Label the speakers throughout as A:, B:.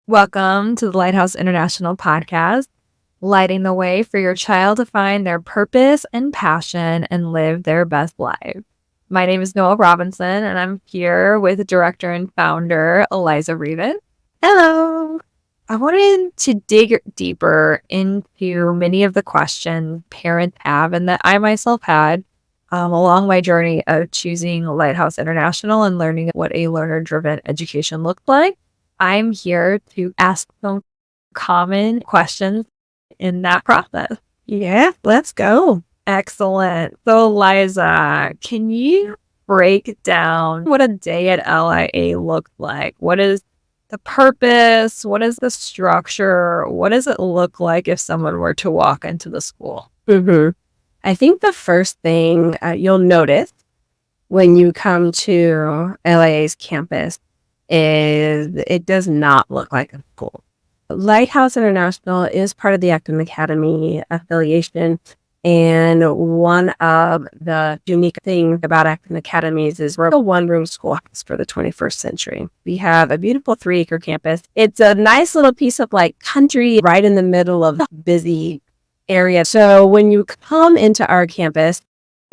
A: Welcome to the Lighthouse International podcast, lighting the way for your child to find their purpose and passion and live their best life. My name is Noah Robinson, and I'm here with director and founder Eliza Rivas. Hello. I wanted to dig deeper into many of the questions parents have and that I myself had along my journey of choosing Lighthouse International and learning what a learner-driven education looks like. I'm here to ask some common questions in that process.
B: Yeah, let's go.
A: Excellent. So, Liza, can you break down what a day at LIA looks like? What is the purpose? What is the structure? What does it look like if someone were to walk into the school?
B: I think the first thing you'll notice when you come to LIA's campus is it does not look like a school. Lighthouse International is part of the Acton Academy affiliation. And one of the unique things about Acton Academies is we're a one-room schoolhouse for the 21st century. We have a beautiful 3-acre campus. It's a nice little piece of country right in the middle of the busy area. So when you come into our campus,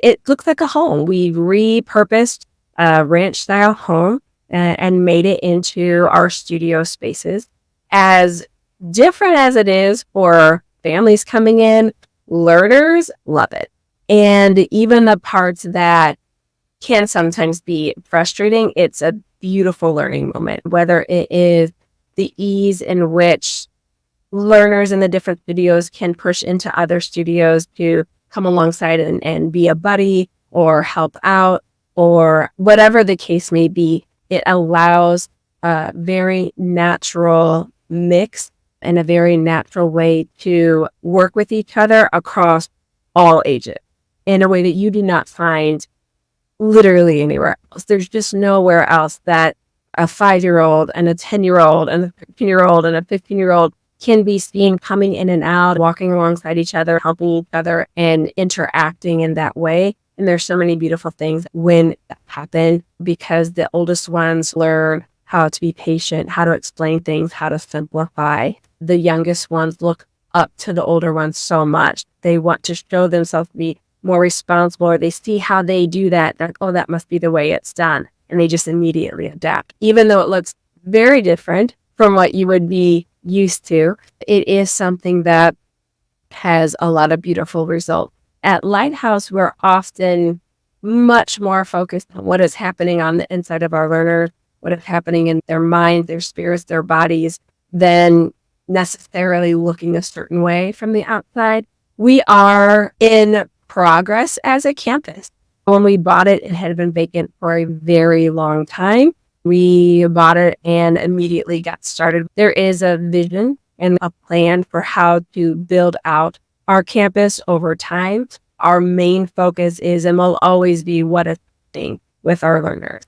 B: it looks like a home. We repurposed a ranch-style home and made it into our studio spaces. As different as it is for families coming in, learners love it. And even the parts that can sometimes be frustrating, it's a beautiful learning moment, whether it is the ease in which learners in the different studios can push into other studios to come alongside and be a buddy or help out or whatever the case may be. It allows a very natural mix and a very natural way to work with each other across all ages in a way that you do not find literally anywhere else. There's just nowhere else that a 5-year-old and a 10-year-old and a 13-year-old and a 15-year-old can be seen coming in and out, walking alongside each other, helping each other, and interacting in that way. And there's so many beautiful things when that happens because the oldest ones learn how to be patient, how to explain things, how to simplify. The youngest ones look up to the older ones so much. They want to show themselves to be more responsible, or they see how they do that. They're like, oh, that must be the way it's done. And they just immediately adapt. Even though it looks very different from what you would be used to, it is something that has a lot of beautiful results. At Lighthouse, we're often much more focused on what is happening on the inside of our learners, what is happening in their minds, their spirits, their bodies, than necessarily looking a certain way from the outside. We are in progress as a campus. When we bought it, it had been vacant for a very long time. We bought it and immediately got started. There is a vision and a plan for how to build out our campus over time. Our main focus is and will always be what is happening with our learners.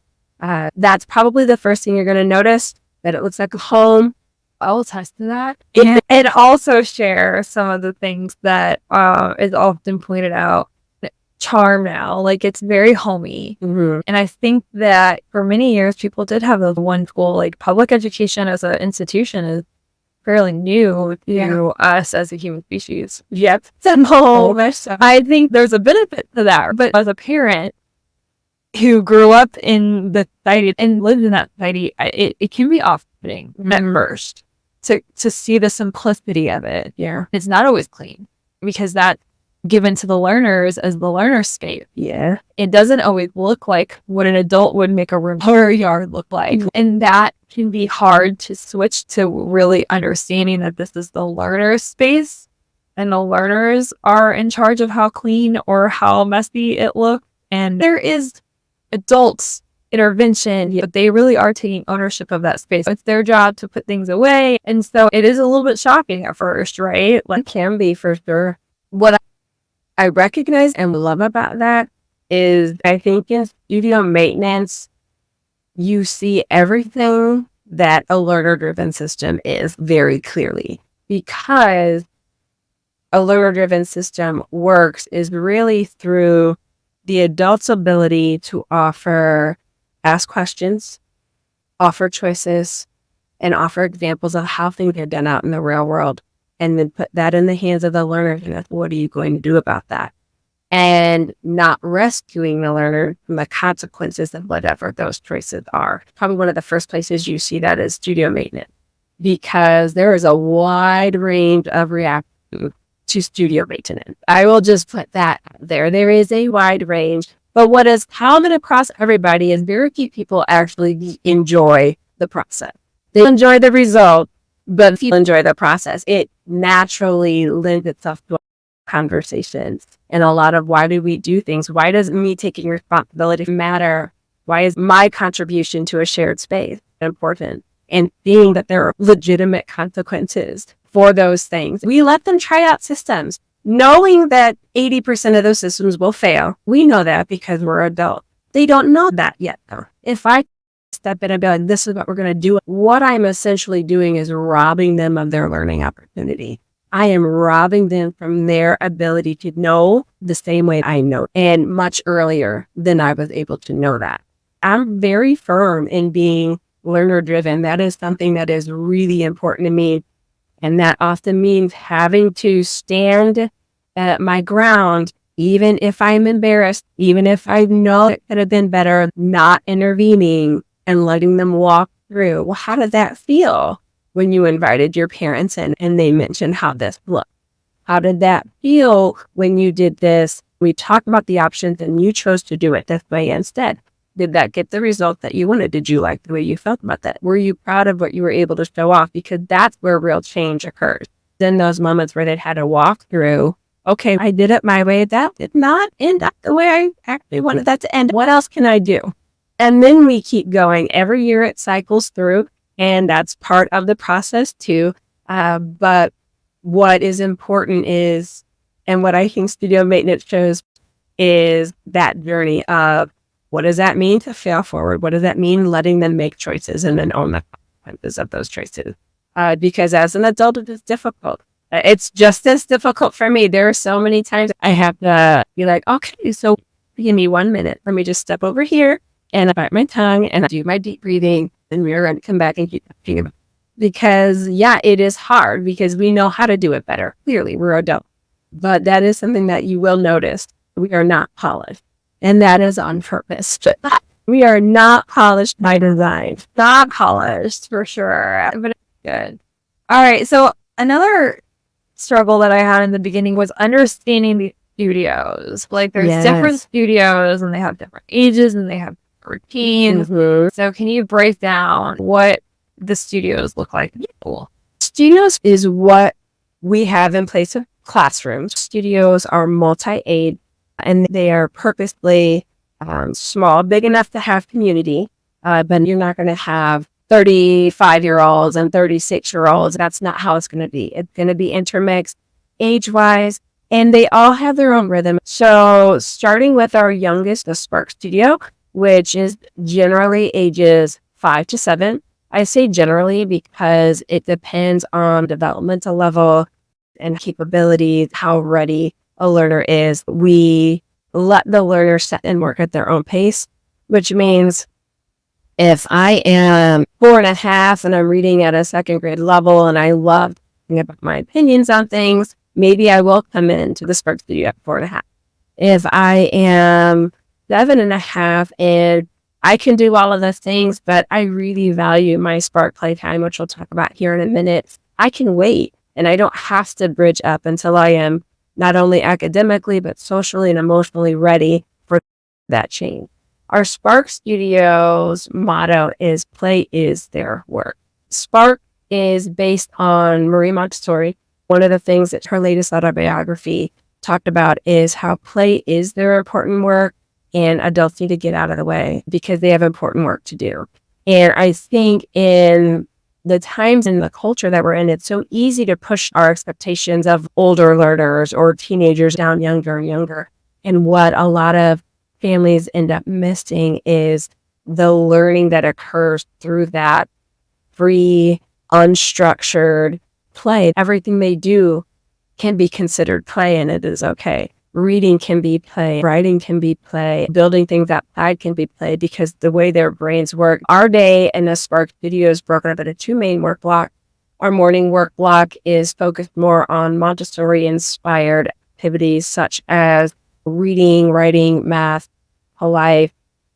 B: That's probably the first thing you're going to notice, that it looks like a home.
A: I'll attest to that. And also share some of the things that is often pointed out. Charm now, it's very homey. And I think that for many years, people did have the one school, public education as an institution is fairly new to us as a human species.
B: Yep.
A: So I think there's a benefit to that. But as a parent who grew up in the society and lived in that society, it can be off-putting at first to see the simplicity of it.
B: Yeah.
A: It's not always clean because that's given to the learners as the learner space.
B: Yeah.
A: It doesn't always look like what an adult would make a room or a yard look like. And that can be hard to switch to really understanding that this is the learner space and the learners are in charge of how clean or how messy it looks. And there is adults intervention, but they really are taking ownership of that space. It's their job to put things away. And so it is a little bit shocking at first, right?
B: It can be for sure. What I recognize and love about that is I think in studio maintenance, you see everything that a learner-driven system is very clearly, because a learner-driven system works is really through the adult's ability to ask questions, offer choices, and offer examples of how things are done out in the real world, and then put that in the hands of the learner. And what are you going to do about that? And not rescuing the learner from the consequences of whatever those choices are. Probably one of the first places you see that is studio maintenance, because there is a wide range of reactions to studio maintenance. I will just put that out there. There is a wide range, but what is common across everybody is very few people actually enjoy the process. They enjoy the result, but few enjoy the process. It naturally lends itself to conversations and a lot of why do we do things? Why does me taking responsibility matter? Why is my contribution to a shared space important? And seeing that there are legitimate consequences for those things. We let them try out systems, knowing that 80% of those systems will fail. We know that because we're adults. They don't know that yet, though. If I step in and be like, this is what we're going to do, what I'm essentially doing is robbing them of their learning opportunity. I am robbing them from their ability to know the same way I know, and much earlier than I was able to know that. I'm very firm in being learner driven. That is something that is really important to me. And that often means having to stand at my ground, even if I'm embarrassed, even if I know it could have been better, not intervening and letting them walk through. Well, how did that feel when you invited your parents in and they mentioned how this looked? How did that feel when you did this? We talked about the options and you chose to do it this way instead. Did that get the result that you wanted? Did you like the way you felt about that? Were you proud of what you were able to show off? Because that's where real change occurs. Then those moments where they'd had a walk through, okay, I did it my way. That did not end up the way I actually wanted that to end. What else can I do? And then we keep going. Every year it cycles through, and that's part of the process too. But what is important is, and what I think studio maintenance shows, is that journey of, what does that mean to fail forward? What does that mean letting them make choices and then own the consequences of those choices? Because as an adult, it is difficult. It's just as difficult for me. There are so many times I have to be like, okay, so give me 1 minute. Let me just step over here and bite my tongue and do my deep breathing. And we're going to come back and keep talking about it. Because yeah, it is hard because we know how to do it better. Clearly, we're adults. But that is something that you will notice. We are not polished. And that is on purpose. We are not polished by design.
A: Not polished for sure, but it's good. All right. So another struggle that I had in the beginning was understanding the studios. Like there's different studios and they have different ages and they have routines.
B: Mm-hmm.
A: So can you break down what the studios look like?
B: Cool. Studios is what we have in place of classrooms. Studios are multi-age. And they are purposely small, big enough to have community, but you're not going to have 35-year-olds and 36-year-olds. That's not how it's going to be. It's going to be intermixed age-wise, and they all have their own rhythm. So starting with our youngest, the Spark Studio, which is generally ages 5 to 7. I say generally because it depends on developmental level and capabilities, how ready a learner is. We let the learner set and work at their own pace, which means if I am 4.5 and I'm reading at a second grade level and I love talking about my opinions on things, maybe I will come into the Spark Studio at 4.5. If I am 7.5 and I can do all of those things, but I really value my Spark playtime, which we'll talk about here in a minute, I can wait and I don't have to bridge up until I am not only academically, but socially and emotionally ready for that change. Our Spark Studio's motto is play is their work. Spark is based on Marie Montessori. One of the things that her latest autobiography talked about is how play is their important work and adults need to get out of the way because they have important work to do. And I think in the times and the culture that we're in, it's so easy to push our expectations of older learners or teenagers down younger and younger. And what a lot of families end up missing is the learning that occurs through that free, unstructured play. Everything they do can be considered play and it is okay. reading can be play, writing can be play, building things outside can be play, because the way their brains work. Our day in the Spark Studio is broken up into 2 main work blocks. Our morning work block is focused more on Montessori-inspired activities such as reading, writing, math, life,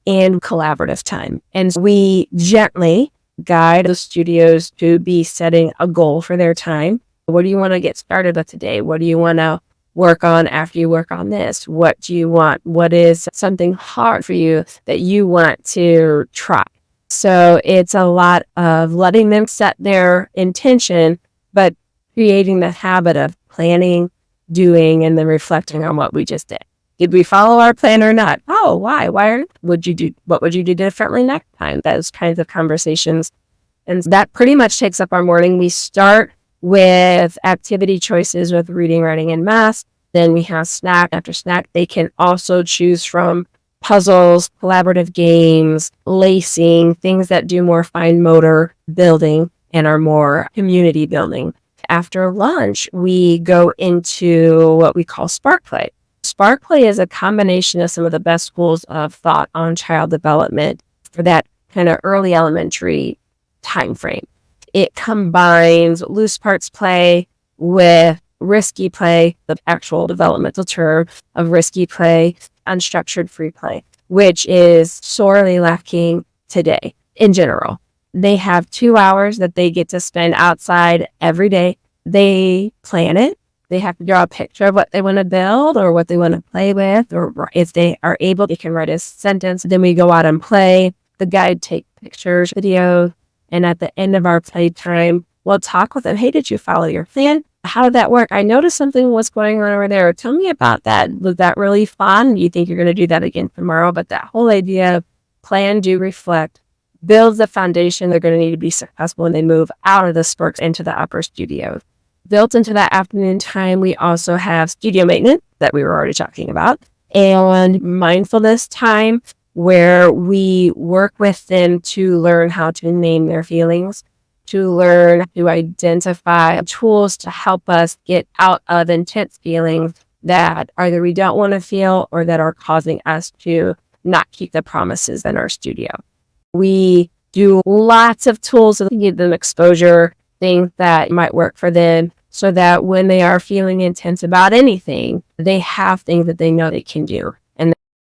B: and collaborative time. And we gently guide the studios to be setting a goal for their time. What do you want to get started with today? What do you want to work on after you work on this? What do you want? What is something hard for you that you want to try? So it's a lot of letting them set their intention, but creating the habit of planning, doing, and then reflecting on what we just did. Did we follow our plan or not? Oh, why? What would you do differently next time? Those kinds of conversations. And that pretty much takes up our morning. We start with activity choices with reading, writing, and math. Then we have snack after snack. They can also choose from puzzles, collaborative games, lacing, things that do more fine motor building and are more community building. After lunch, we go into what we call Spark Play. Spark Play is a combination of some of the best schools of thought on child development for that kind of early elementary time frame. It combines loose parts play with risky play, the actual developmental term of risky play, unstructured free play, which is sorely lacking today in general. They have 2 hours that they get to spend outside every day. They plan it. They have to draw a picture of what they want to build or what they want to play with, or if they are able, they can write a sentence. Then we go out and play. The guide takes pictures, videos, and at the end of our playtime, we'll talk with them. Hey, did you follow your plan? How did that work? I noticed something was going on over there. Tell me about that. Was that really fun? You think you're going to do that again tomorrow? But that whole idea of plan, do, reflect, builds the foundation they're going to need to be successful when they move out of the Sparks into the upper studios. Built into that afternoon time, we also have studio maintenance that we were already talking about, and mindfulness time where we work with them to learn how to name their feelings, to learn to identify tools to help us get out of intense feelings that either we don't want to feel or that are causing us to not keep the promises in our studio. We do lots of tools to give them exposure, things that might work for them, so that when they are feeling intense about anything, they have things that they know they can do. And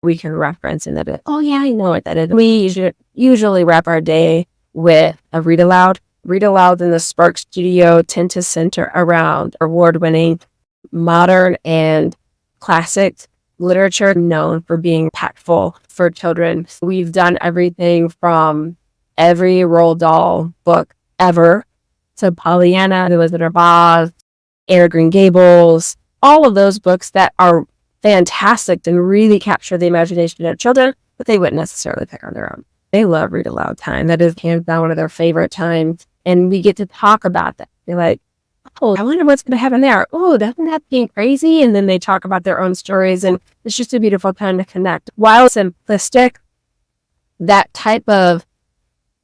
B: we can reference in a bit. Oh yeah, I know what that is. We usually wrap our day with a read aloud. Read alouds in the Spark Studio tend to center around award-winning modern and classic literature known for being impactful for children. We've done everything from every Roald Dahl book ever to Pollyanna, The Wizard of Oz, Anne of Green Gables, all of those books that are fantastic and really capture the imagination of children, but they wouldn't necessarily pick on their own. They love read aloud time. That is hands down one of their favorite times. And we get to talk about that. They're like, oh, I wonder what's going to happen there. Oh, doesn't that seem crazy? And then they talk about their own stories, and it's just a beautiful time to connect. While simplistic, that type of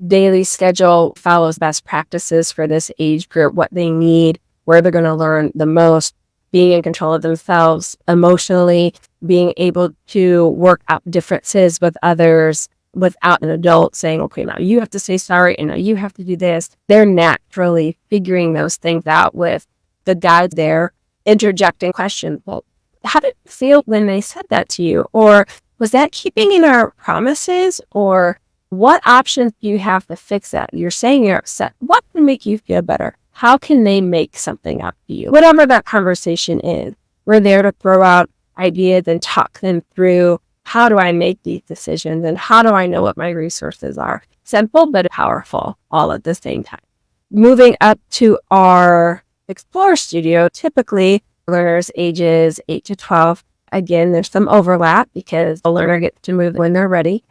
B: daily schedule follows best practices for this age group, what they need, where they're going to learn the most, being in control of themselves emotionally, being able to work out differences with others without an adult saying, okay, now you have to say sorry and now you have to do this. They're naturally figuring those things out with the guide there, interjecting questions. Well, how did it feel when they said that to you? Or was that keeping in our promises? Or what options do you have to fix that? You're saying you're upset. What can make you feel better? How can they make something up to you? Whatever that conversation is, we're there to throw out ideas and talk them through. How do I make these decisions? And how do I know what my resources are? Simple, but powerful all at the same time. Moving up to our Explore Studio, typically learners ages 8 to 12. Again, there's some overlap because the learner gets to move when they're ready.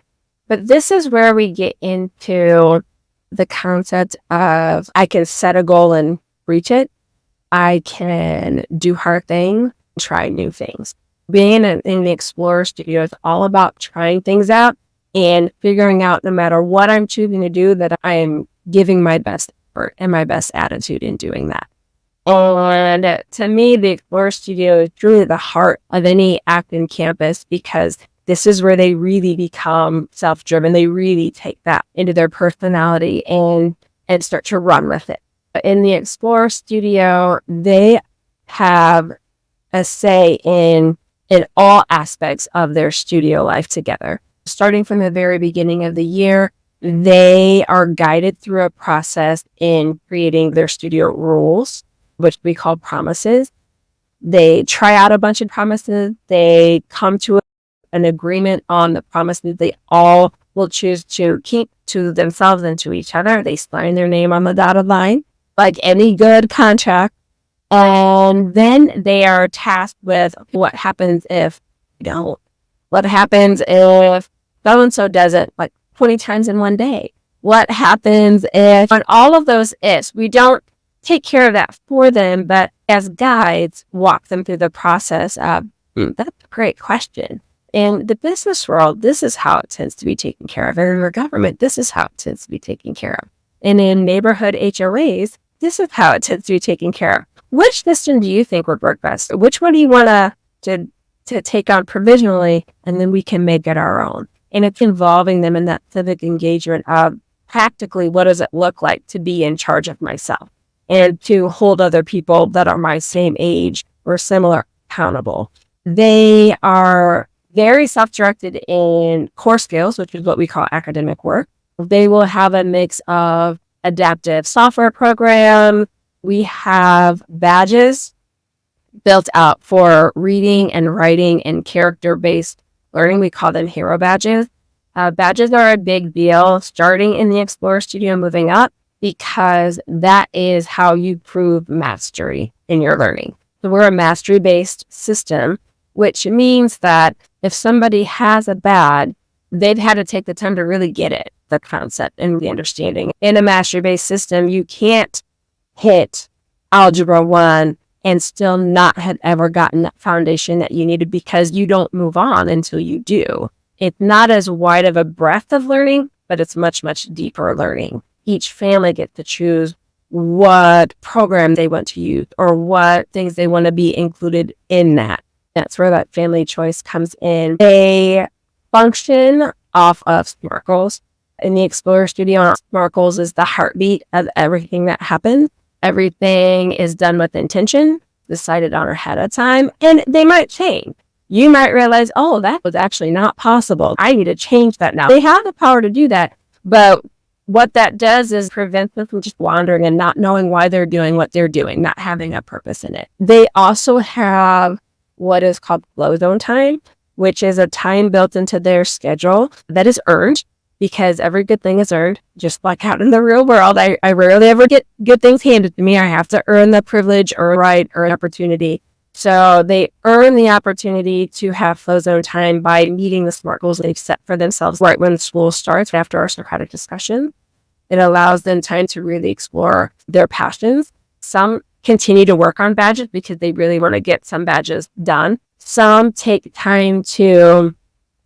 B: But this is where we get into the concept of I can set a goal and reach it. I can do hard things, try new things. Being in the Explorer Studio is all about trying things out and figuring out no matter what I'm choosing to do that I am giving my best effort and my best attitude in doing that. And to me, the Explorer Studio is truly the heart of any Acton campus, because this is where they really become self-driven. They really take that into their personality and start to run with it. In the Explorer Studio, they have a say in all aspects of their studio life together. Starting from the very beginning of the year, they are guided through a process in creating their studio rules, which we call promises. They try out a bunch of promises. They come to an agreement on the promises they all will choose to keep to themselves and to each other. They sign their name on the dotted line, like any good contract. And then they are tasked with what happens if you don't. What happens if so-and-so does it like 20 times in one day? What happens if, on all of those ifs, we don't take care of that for them, but as guides, walk them through the process of, that's a great question. In the business world, this is how it tends to be taken care of. In our government, this is how it tends to be taken care of. And in neighborhood HOAs, this is how it tends to be taken care of. Which system do you think would work best? Which one do you want to take on provisionally, and then we can make it our own? And it's involving them in that civic engagement of practically what does it look like to be in charge of myself and to hold other people that are my same age or similar accountable. They are very self-directed in core skills, which is what we call academic work. They will have a mix of adaptive software programs. We have badges built out for reading and writing and character-based learning. We call them hero badges. Badges are a big deal starting in the Explorer Studio, moving up, because that is how you prove mastery in your learning. So we're a mastery-based system, which means that if somebody has a badge, they've had to take the time to really get it, the concept and the understanding. In a mastery-based system, you can't hit Algebra 1 and still not have ever gotten that foundation that you needed, because you don't move on until you do. It's not as wide of a breadth of learning, but it's much, much deeper learning. Each family gets to choose what program they want to use or what things they want to be included in that. That's where that family choice comes in. They function off of SMART goals. In the Explorer Studio, SMART goals is the heartbeat of everything that happens. Everything is done with intention, decided on ahead of time, and they might change. You might realize, oh, that was actually not possible. I need to change that now. They have the power to do that, but what that does is prevent them from just wandering and not knowing why they're doing what they're doing, not having a purpose in it. They also have what is called flow zone time, which is a time built into their schedule that is earned, because every good thing is earned. Just like out in the real world, I rarely ever get good things handed to me. I have to earn the privilege or right or opportunity. So they earn the opportunity to have flow zone time by meeting the SMART goals they've set for themselves right when school starts after our Socratic discussion. It allows them time to really explore their passions. Some continue to work on badges because they really want to get some badges done. Some take time to,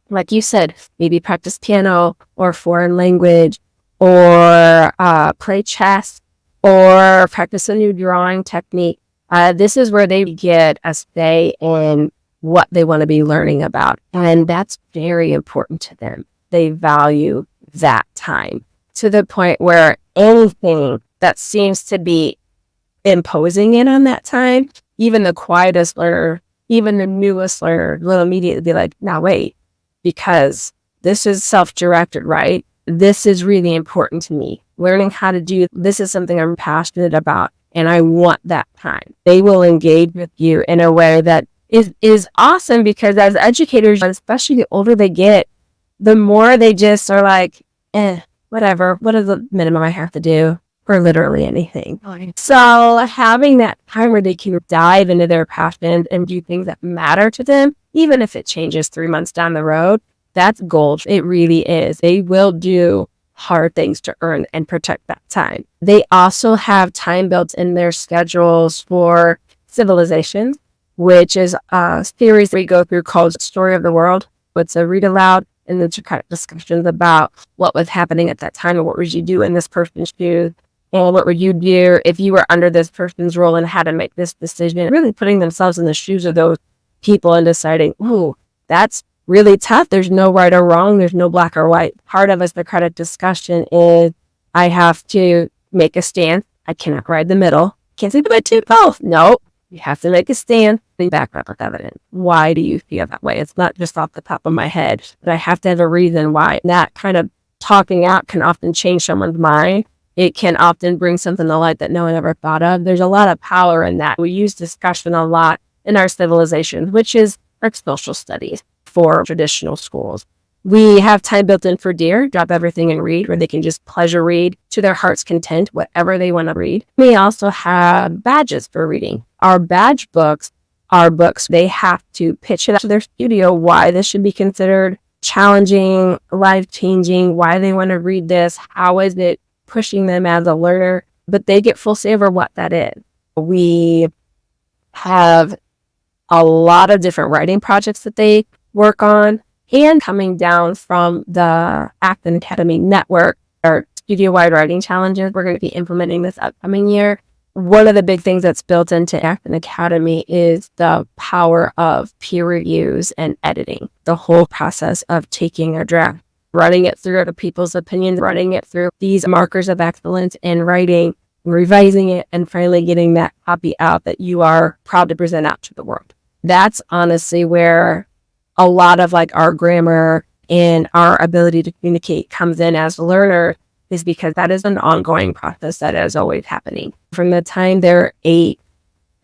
B: like you said, maybe practice piano or foreign language or play chess or practice a new drawing technique. This is where they get a say in what they want to be learning about. And that's very important to them. They value that time to the point where anything that seems to be imposing in on that time, even the quietest learner, even the newest learner will immediately be like, now wait, because this is self-directed, right? This is really important to me. Learning how to do this is something I'm passionate about, and I want that time. They will engage with you in a way that is awesome, because as educators, especially the older they get, the more they just are like, whatever, what is the minimum I have to do for literally anything? So having that time where they can dive into their passions and do things that matter to them, even if it changes 3 months down the road, that's gold. It really is. They will do hard things to earn and protect that time. They also have time built in their schedules for civilizations, which is a series we go through called Story of the World. It's a read aloud and then kind of discussions about what was happening at that time and what would you do in this person's shoes. And what would you do if you were under this person's role and had to make this decision? Really putting themselves in the shoes of those people and deciding, ooh, that's really tough. There's no right or wrong. There's no black or white. Part of us, the credit discussion is I have to make a stance. I cannot ride the middle. Can't say the two both. No, you have to make a stand. The background with evidence. Why do you feel that way? It's not just off the top of my head, but I have to have a reason why. And that kind of talking out can often change someone's mind. It can often bring something to light that no one ever thought of. There's a lot of power in that. We use discussion a lot in our civilizations, which is our social studies for traditional schools. We have time built in for DEAR, drop everything and read, where they can just pleasure read to their heart's content, whatever they want to read. We also have badges for reading. Our badge books are books they have to pitch it to their studio why this should be considered challenging, life-changing, why they want to read this, how is it pushing them as a learner, but they get full say over what that is. We have a lot of different writing projects that they work on, and coming down from the Acton Academy network, our studio-wide writing challenges, we're going to be implementing this upcoming year. One of the big things that's built into Acton Academy is the power of peer reviews and editing. The whole process of taking a draft, running it through other people's opinions, running it through these markers of excellence in writing, revising it, and finally getting that copy out that you are proud to present out to the world. That's honestly where a lot of like our grammar and our ability to communicate comes in as a learner, is because that is an ongoing process that is always happening. From the time they're 8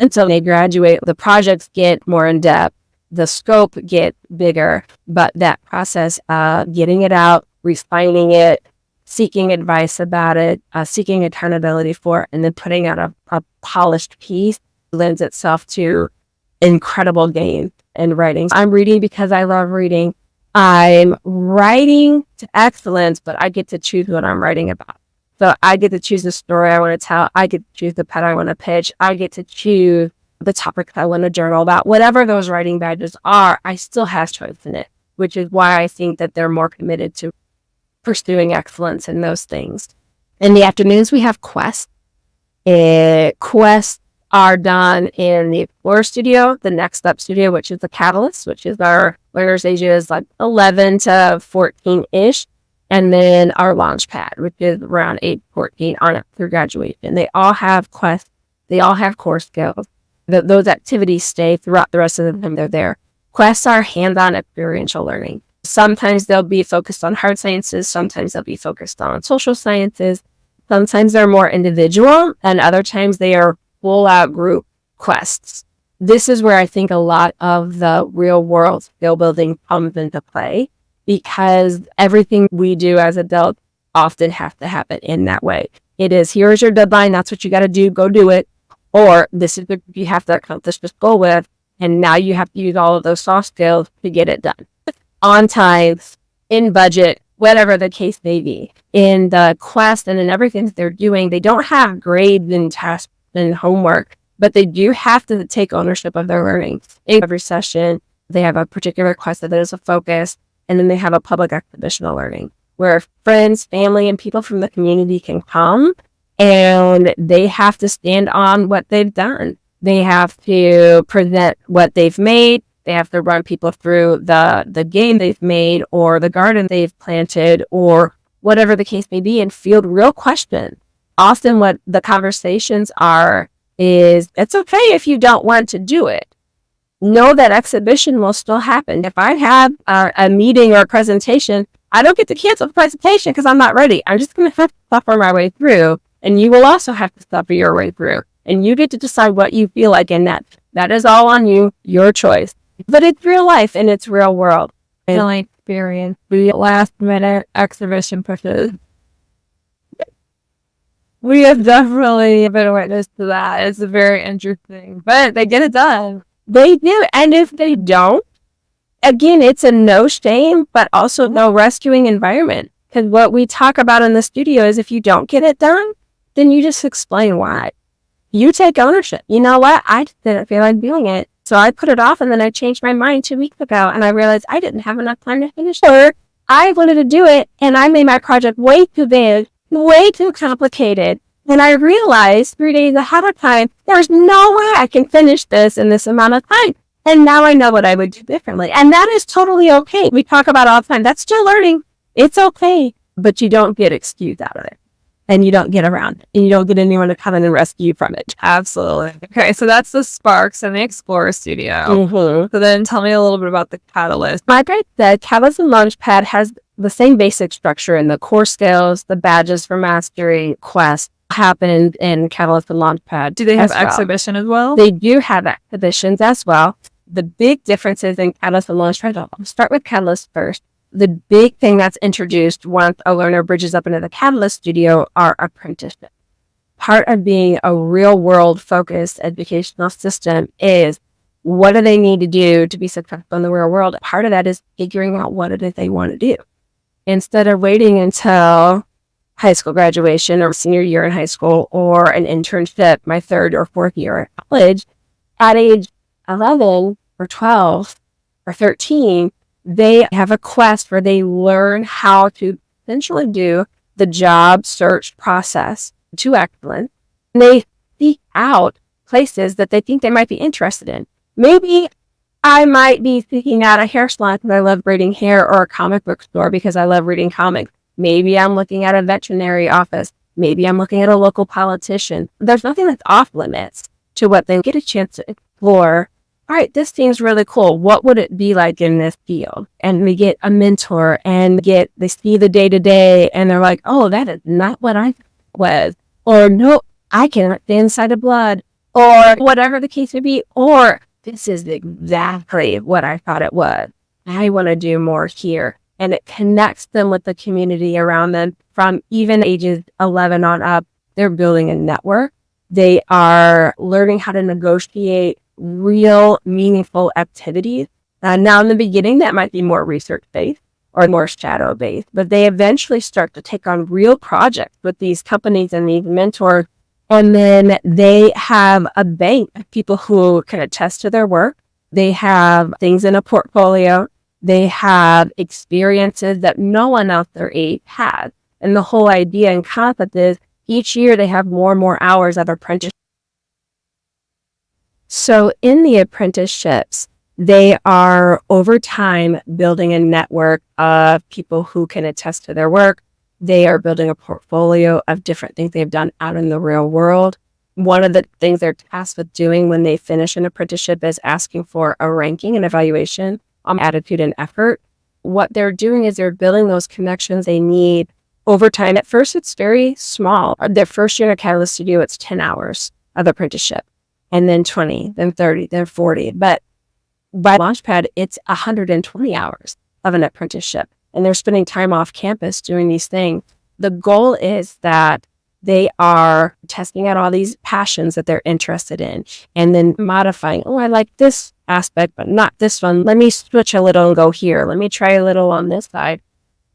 B: until they graduate, the projects get more in depth, the scope gets bigger, but that process of getting it out, refining it, seeking advice about it, seeking accountability for it, and then putting out a polished piece lends itself to incredible gains in writing. I'm reading because I love reading. I'm writing to excellence, but I get to choose what I'm writing about. So I get to choose the story I want to tell. I get to choose the pet I want to pitch. I get to choose the topic I want to journal about. Whatever those writing badges are, I still have choice in it, which is why I think that they're more committed to pursuing excellence in those things. In the afternoons, we have quests. Quests are done in the Explorer Studio, the Next Up Studio, which is the Catalyst, which is our learners ages like 11 to 14-ish, and then our LaunchPad, which is around 8 to 14 on up through graduation. They all have quests. They all have core skills. Those activities stay throughout the rest of the time they're there. Quests are hands-on experiential learning. Sometimes they'll be focused on hard sciences. Sometimes they'll be focused on social sciences. Sometimes they're more individual, and other times they are full-out group quests. This is where I think a lot of the real-world skill building comes into play, because everything we do as adults often has to happen in that way. It is, here's your deadline, that's what you got to do, go do it. Or this is what you have to accomplish this goal with, and now you have to use all of those soft skills to get it done. On time, in budget, whatever the case may be. In the quest and in everything that they're doing, they don't have grades and tasks and homework, but they do have to take ownership of their learning. In every session, they have a particular quest that is a focus, and then they have a public exhibition of learning where friends, family, and people from the community can come, and they have to stand on what they've done. They have to present what they've made. They have to run people through the game they've made or the garden they've planted or whatever the case may be, and field real questions. Often what the conversations are is, it's okay if you don't want to do it. Know that exhibition will still happen. If I have a meeting or a presentation, I don't get to cancel the presentation because I'm not ready. I'm just going to have to suffer my way through, and you will also have to suffer your way through. And you get to decide what you feel like, and that is all on you, your choice. But it's real life and it's real world.
A: Feeling experience. The last minute exhibition pushes. We have definitely been a witness to that. It's very interesting, but they get it done.
B: They do. And if they don't, again, it's a no shame, but also no rescuing environment. Because what we talk about in the studio is, if you don't get it done, then you just explain why. You take ownership. You know what? I just didn't feel like doing it. So I put it off, and then I changed my mind 2 weeks ago, and I realized I didn't have enough time to finish it. I wanted to do it, and I made my project way too big, way too complicated, And I realized 3 days ahead of time, there's no way I can finish this in this amount of time. And now I know what I would do differently. And that is totally okay. We talk about all the time. That's still learning. It's okay. But you don't get excused out of it. And you don't get around it. And you don't get anyone to come in and rescue you from it.
A: Absolutely. Okay, so that's the Sparks and the Explorer Studio.
B: Mm-hmm.
A: So then tell me a little bit about the Catalyst.
B: Like I said, Catalyst and LaunchPad has the same basic structure in the core skills, the badges for mastery, quest happen in Catalyst and LaunchPad.
A: Do they have exhibition as well?
B: They do have exhibitions as well. The big differences in Catalyst and LaunchPad, I'll start with Catalyst first. The big thing that's introduced once a learner bridges up into the Catalyst studio are apprenticeships. Part of being a real world focused educational system is what do they need to do to be successful in the real world? Part of that is figuring out what it is they want to do. Instead of waiting until high school graduation or senior year in high school or an internship, my third or fourth year at college, at age 11 or 12 or 13, they have a quest where they learn how to essentially do the job search process to excellence. And they seek out places that they think they might be interested in. Maybe I might be seeking out a hair salon because I love braiding hair, or a comic book store because I love reading comics. Maybe I'm looking at a veterinary office. Maybe I'm looking at a local politician. There's nothing that's off limits to what they get a chance to explore. All right, this seems really cool. What would it be like in this field? And we get a mentor and they see the day-to-day and they're like, oh, that is not what I was. Or no, I cannot stay inside of blood. Or whatever the case may be. Or this is exactly what I thought it was. I want to do more here. And it connects them with the community around them from even ages 11 on up. They're building a network. They are learning how to negotiate real, meaningful activities. Now, in the beginning, that might be more research-based or more shadow-based, but they eventually start to take on real projects with these companies and these mentors. And then they have a bank of people who can attest to their work. They have things in a portfolio. They have experiences that no one else their age has. And the whole idea and concept is each year they have more and more hours of apprenticeship. So in the apprenticeships, they are over time building a network of people who can attest to their work. They are building a portfolio of different things they've done out in the real world. One of the things they're tasked with doing when they finish an apprenticeship is asking for a ranking and evaluation on attitude and effort. What they're doing is they're building those connections they need over time. At first, it's very small. Their first year in a Catalyst studio, it's 10 hours of apprenticeship, and then 20, then 30, then 40. But by LaunchPad, it's 120 hours of an apprenticeship, and they're spending time off campus doing these things. The goal is that they are testing out all these passions that they're interested in and then modifying. Oh, I like this aspect, but not this one. Let me switch a little and go here. Let me try a little on this side.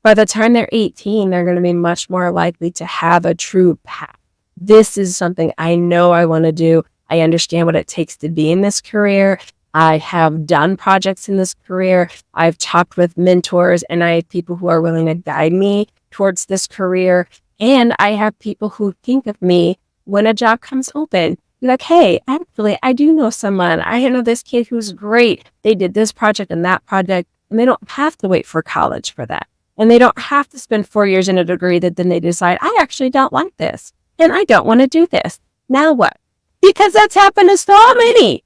B: By the time they're 18, they're going to be much more likely to have a true path. This is something I know I want to do. I understand what it takes to be in this career. I have done projects in this career. I've talked with mentors, and I have people who are willing to guide me towards this career. And I have people who think of me when a job comes open. Like, hey, actually, I do know someone. I know this kid who's great. They did this project and that project, and they don't have to wait for college for that. And they don't have to spend 4 years in a degree that then they decide, I actually don't like this, and I don't want to do this. Now what? Because that's happened to so many.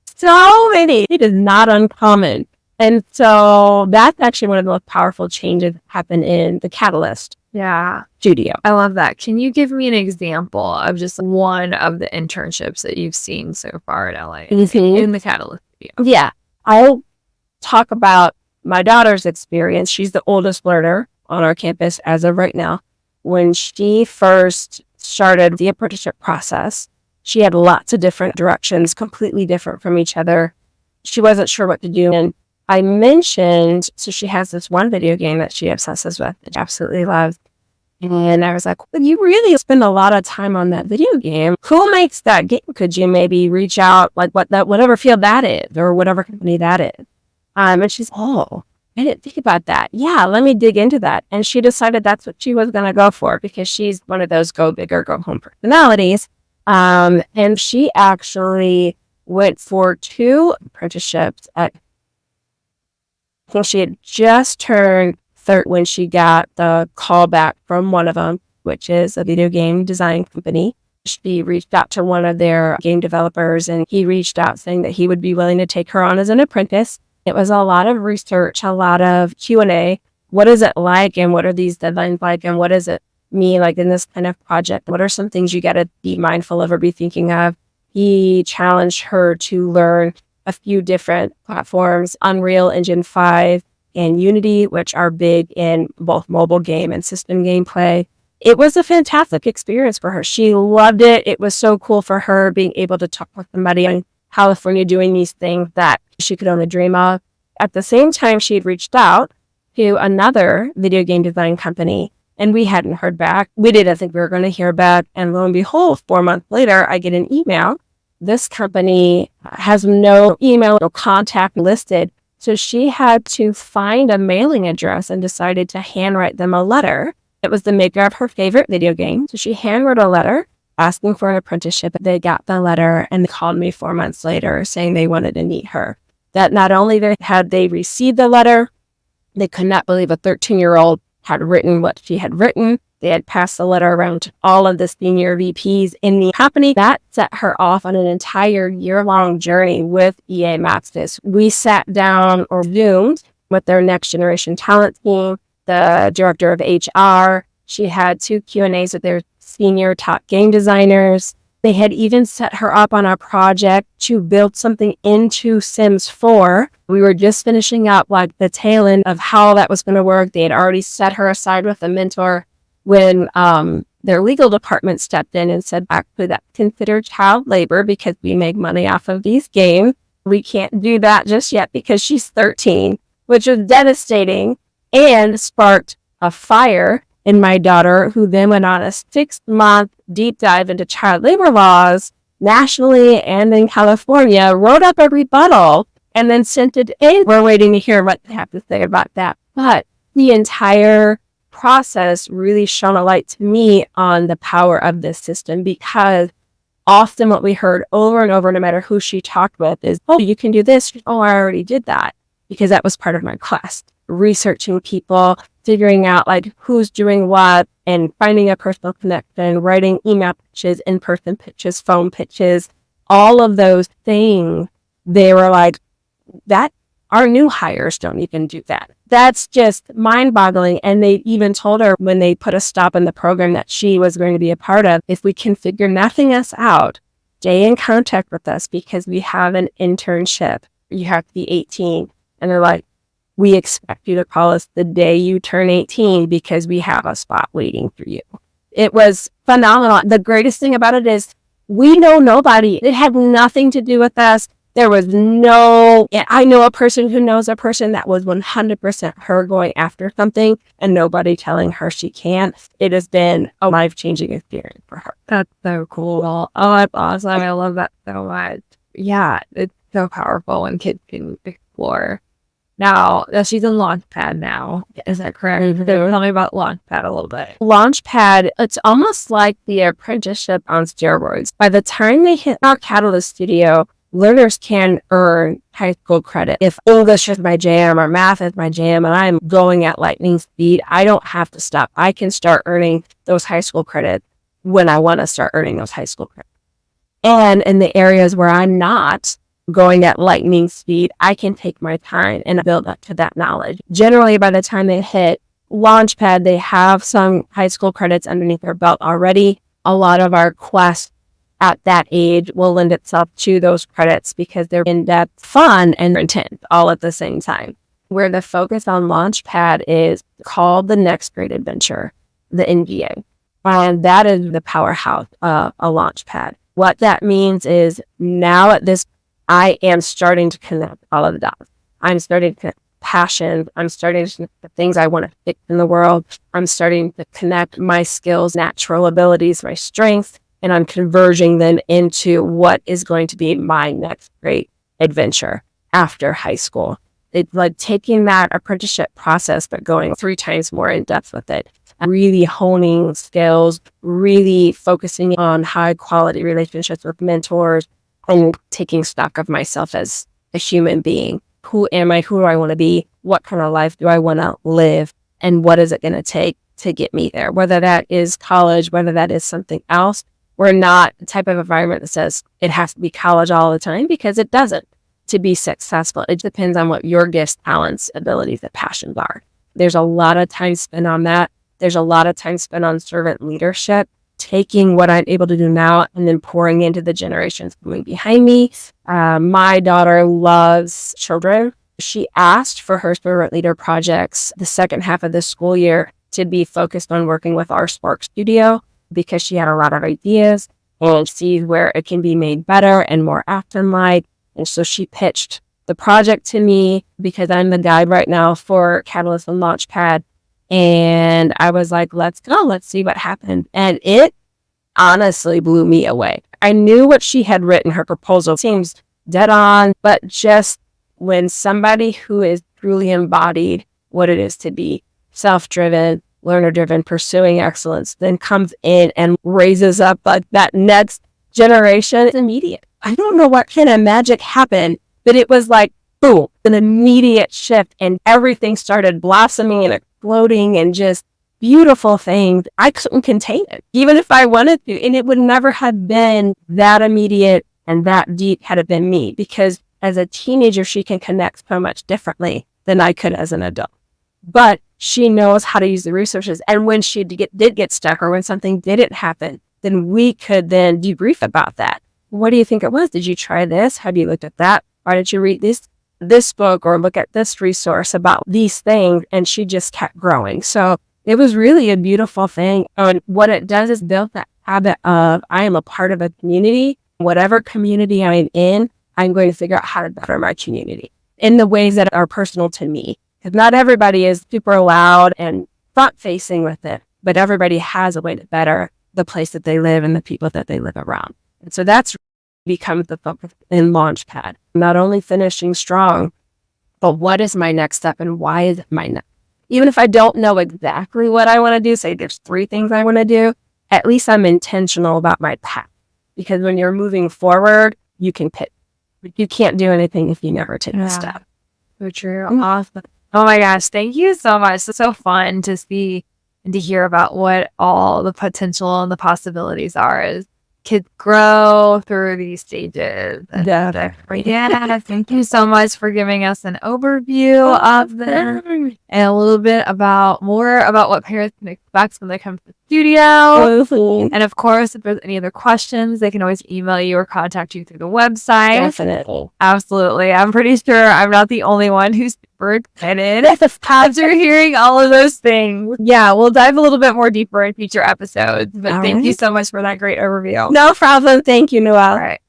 B: It is not uncommon. And so that's actually one of the most powerful changes that happen in the Catalyst studio.
A: I love that. Can you give me an example of just one of the internships that you've seen so far at LA in the Catalyst studio?
B: Yeah. I'll talk about my daughter's experience. She's the oldest learner on our campus as of right now. When she first started the apprenticeship process, she had lots of different directions, completely different from each other. She wasn't sure what to do. And I mentioned, so she has this one video game that she obsesses with, that she absolutely loves. And I was like, well, you really spend a lot of time on that video game. Who makes that game? Could you maybe reach out, like whatever field that is, or whatever company that is? And she's, oh, I didn't think about that. Yeah, let me dig into that. And she decided that's what she was going to go for because she's one of those go big or go home personalities. And she actually went for 2 apprenticeships so she had just turned 30 when she got the call back from one of them, which is a video game design company. She reached out to one of their game developers, and he reached out saying that he would be willing to take her on as an apprentice. It was a lot of research, a lot of Q&A. What is it like, and what are these deadlines like, and what does it mean like in this kind of project? What are some things you got to be mindful of or be thinking of? He challenged her to learn a few different platforms, Unreal Engine 5 and Unity, which are big in both mobile game and system gameplay. It was a fantastic experience for her. She loved it. It was so cool for her being able to talk with somebody in California doing these things that she could only dream of. At the same time, she had reached out to another video game design company, and we hadn't heard back. We didn't think we were going to hear back. And lo and behold, 4 months later, I get an email. This company has no email or contact listed. So she had to find a mailing address and decided to handwrite them a letter. It was the maker of her favorite video game. So she handwrote a letter asking for an apprenticeship. They got the letter and called me 4 months later saying they wanted to meet her. That not only had they received the letter, they could not believe a 13-year-old had written what she had written. They had passed the letter around to all of the senior VPs in the company. That set her off on an entire year-long journey with EA Maxis. We sat down or Zoomed with their next generation talent team, the director of HR. She had 2 Q&As with their senior top game designers. They had even set her up on a project to build something into Sims 4. We were just finishing up like the tail end of how that was going to work. They had already set her aside with a mentor when their legal department stepped in and said, actually, that's considered child labor because we make money off of these games. We can't do that just yet because she's 13, which was devastating and sparked a fire in my daughter, who then went on a 6-month deep dive into child labor laws nationally and in California, wrote up a rebuttal, and then sent it in. We're waiting to hear what they have to say about that. But the entire process really shone a light to me on the power of this system, because often what we heard over and over, no matter who she talked with, is, oh, you can do this. Oh, I already did that, because that was part of my quest. Researching people, figuring out like who's doing what, and finding a personal connection, writing email pitches, in-person pitches, phone pitches, all of those things. They were like, that our new hires don't even do that. That's just mind-boggling. And they even told her when they put a stop in the program that she was going to be a part of, if we can figure nothing else out, stay in contact with us because we have an internship. You have to be 18. And they're like, we expect you to call us the day you turn 18 because we have a spot waiting for you. It was phenomenal. The greatest thing about it is we know nobody. It had nothing to do with us. There was I know a person who knows a person that was 100% her going after something and nobody telling her she can't. It has been a life-changing experience for her.
A: That's so cool. Oh, that's awesome. I love that so much. Yeah, it's so powerful when kids can explore. Now, she's in LaunchPad now. Is that correct? Mm-hmm. So tell me about LaunchPad a little bit.
B: LaunchPad, it's almost like the apprenticeship on steroids. By the time they hit our Catalyst studio, learners can earn high school credit. If English is my jam or math is my jam and I'm going at lightning speed, I don't have to stop. I can start earning those high school credits when I want to start earning those high school credits. And in the areas where I'm not going at lightning speed, I can take my time and build up to that knowledge. Generally, by the time they hit LaunchPad, they have some high school credits underneath their belt already. A lot of our quests at that age will lend itself to those credits because they're in-depth, fun, and intense all at the same time. Where the focus on LaunchPad is called the Next Great Adventure, the NGA. And that is the powerhouse of a LaunchPad. What that means is now at this I am starting to connect all of the dots. I'm starting to connect passion. I'm starting to connect the things I want to fix in the world. I'm starting to connect my skills, natural abilities, my strengths, and I'm converging them into what is going to be my next great adventure after high school. It's like taking that apprenticeship process, but going 3 times more in depth with it, really honing skills, really focusing on high quality relationships with mentors, and taking stock of myself as a human being. Who am I? Who do I want to be? What kind of life do I want to live? And what is it going to take to get me there? Whether that is college, whether that is something else. We're not the type of environment that says it has to be college all the time, because it doesn't. To be successful, it depends on what your gifts, talents, abilities, and passions are. There's a lot of time spent on that. There's a lot of time spent on servant leadership, taking what I'm able to do now and then pouring into the generations coming behind me. My daughter loves children. She asked for her servant leader projects the second half of this school year to be focused on working with our Spark Studio, because she had a lot of ideas and sees where it can be made better and more Acton-like. And so she pitched the project to me, because I'm the guide right now for Catalyst and LaunchPad. And I was like, let's go. Let's see what happened. And it honestly blew me away. I knew what she had written. Her proposal seems dead on, but just when somebody who is truly embodied what it is to be self-driven, learner-driven, pursuing excellence, then comes in and raises up like that next generation, it's immediate. I don't know what kind of magic happened, but it was like, boom, an immediate shift, and everything started blossoming and exploding and just beautiful things. I couldn't contain it, even if I wanted to. And it would never have been that immediate and that deep had it been me, because as a teenager, she can connect so much differently than I could as an adult. But she knows how to use the resources. And when she did get stuck, or when something didn't happen, then we could then debrief about that. What do you think it was? Did you try this? Have you looked at that? Why did you read this book or look at this resource about these things? And she just kept growing. So it was really a beautiful thing. And what it does is build that habit of, I am a part of a community. Whatever community I'm in, I'm going to figure out how to better my community in the ways that are personal to me. Because not everybody is super loud and front facing with it, but everybody has a way to better the place that they live and the people that they live around. And so that's becomes the focus in LaunchPad. Not only finishing strong, but what is my next step and why is it my next? Even if I don't know exactly what I want to do, say there's 3 things I want to do, at least I'm intentional about my path. Because when you're moving forward, you can pivot. You can't do anything if you never take a step.
A: So true. Awesome. Oh my gosh. Thank you so much. It's so fun to see and to hear about what all the potential and the possibilities are as kids grow through these stages. Yeah. Thank you so much for giving us an overview of them and a little bit about what parents can expect when they come to the studio. And of course, if there's any other questions, they can always email you or contact you through the website.
B: Definitely.
A: Absolutely. I'm pretty sure I'm not the only one who's super excited after hearing all of those things. Yeah, we'll dive a little bit more deeper in future episodes. But thank you so much for that great overview.
B: No problem. Thank you, Noelle.
A: All right.